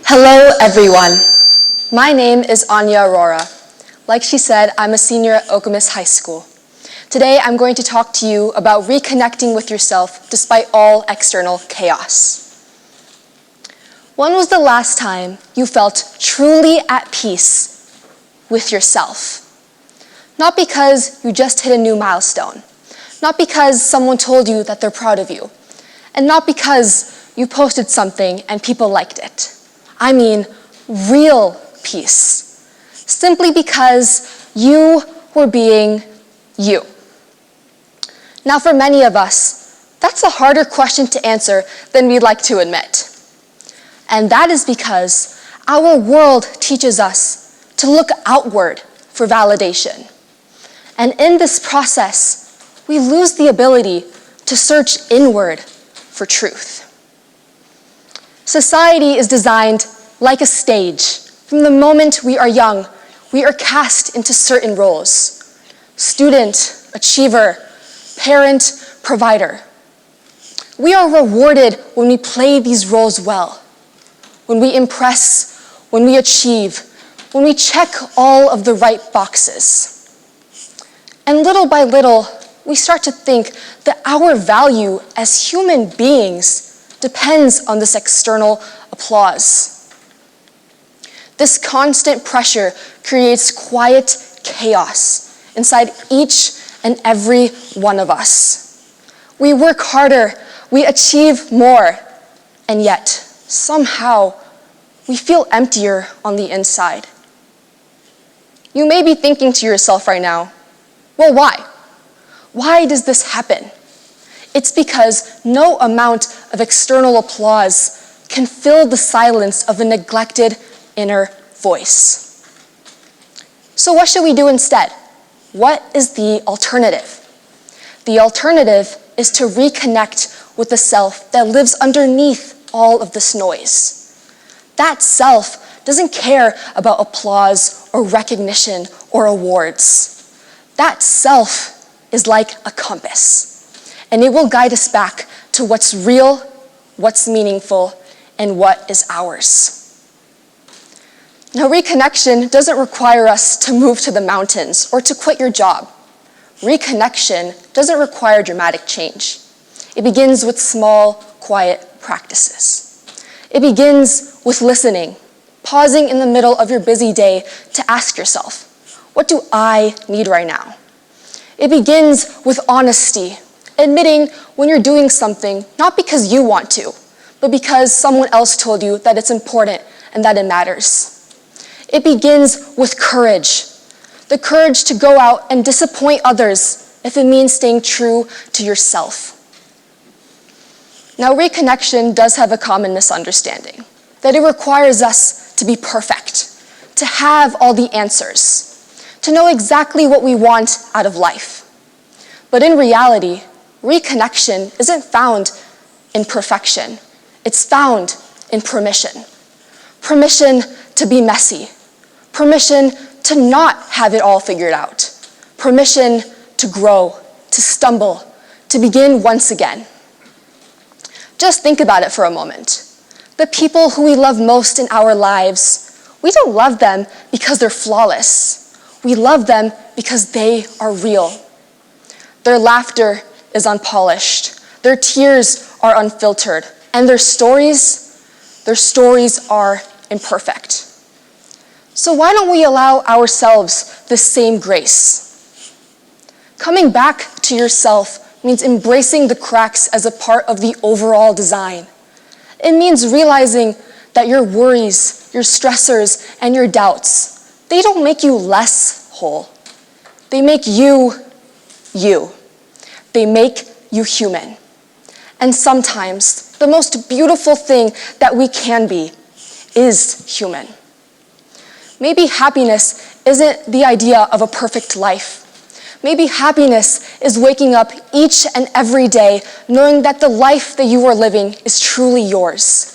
Hello, everyone. My name is Anya Aurora. Like she said, I'm a senior at Okemos High School. Today, I'm going to talk to you about reconnecting with yourself despite all external chaos. When was the last time you felt truly at peace with yourself? Not because you just hit a new milestone, not because someone told you that they're proud of you, and not because you posted something and people liked it. I mean, real peace. Simply because you were being you. Now, for many of us, that's a harder question to answer than we'd like to admit. And that is because our world teaches us to look outward for validation. And in this process, we lose the ability to search inward for truth. Society is designed like a stage. From the moment we are young, we are cast into certain roles: student, achiever, parent, provider. We are rewarded when we play these roles well, when we impress, when we achieve, when we check all of the right boxes. And little by little, we start to think that our value as human beings depends on this external applause. This constant pressure creates quiet chaos inside each and every one of us. We work harder, we achieve more, and yet, somehow, we feel emptier on the inside. You may be thinking to yourself right now, well, why? Why does this happen? It's because no amount of external applause can fill the silence of a neglected inner voice. So what should we do instead? What is the alternative? The alternative is to reconnect with the self that lives underneath all of this noise. That self doesn't care about applause or recognition or awards. That self is like a compass, and it will guide us back to what's real, what's meaningful, and what is ours. Now, reconnection doesn't require us to move to the mountains or to quit your job. Reconnection doesn't require dramatic change. It begins with small, quiet practices. It begins with listening, pausing in the middle of your busy day to ask yourself, what do I need right now? It begins with honesty, admitting when you're doing something not because you want to, but because someone else told you that it's important and that it matters. It begins with courage, the courage to go out and disappoint others if it means staying true to yourself. Now, reconnection does have a common misunderstanding, that it requires us to be perfect, to have all the answers, to know exactly what we want out of life. But in reality, reconnection isn't found in perfection. It's found in permission. Permission to be messy. Permission to not have it all figured out. Permission to grow, to stumble, to begin once again. Just think about it for a moment. The people who we love most in our lives, we don't love them because they're flawless. We love them because they are real. Their laughter is unpolished. Their tears are unfiltered. And their stories are imperfect. So why don't we allow ourselves the same grace? Coming back to yourself means embracing the cracks as a part of the overall design. It means realizing that your worries, your stressors, and your doubts, they don't make you less whole. They make you, you. They make you human. And sometimes the most beautiful thing that we can be is human. Maybe happiness isn't the idea of a perfect life. Maybe happiness is waking up each and every day knowing that the life that you are living is truly yours.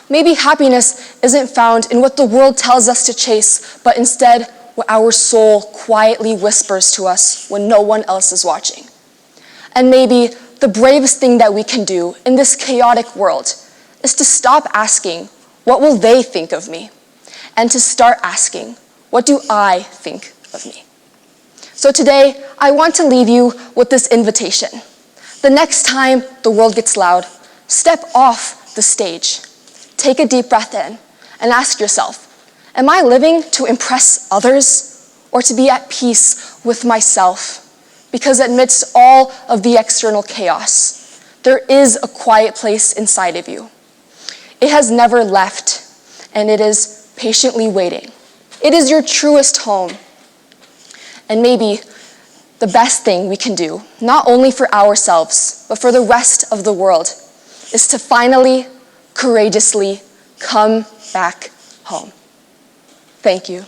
Maybe happiness isn't found in what the world tells us to chase, but instead what our soul quietly whispers to us when no one else is watching. And maybe the bravest thing that we can do in this chaotic world is to stop asking, what will they think of me? And to start asking, what do I think of me? So today, I want to leave you with this invitation. The next time the world gets loud, step off the stage. Take a deep breath in and ask yourself, am I living to impress others or to be at peace with myself? Because amidst all of the external chaos, there is a quiet place inside of you. It has never left, and it is patiently waiting. It is your truest home. And maybe the best thing we can do, not only for ourselves, but for the rest of the world, is to finally, courageously come back home. Thank you.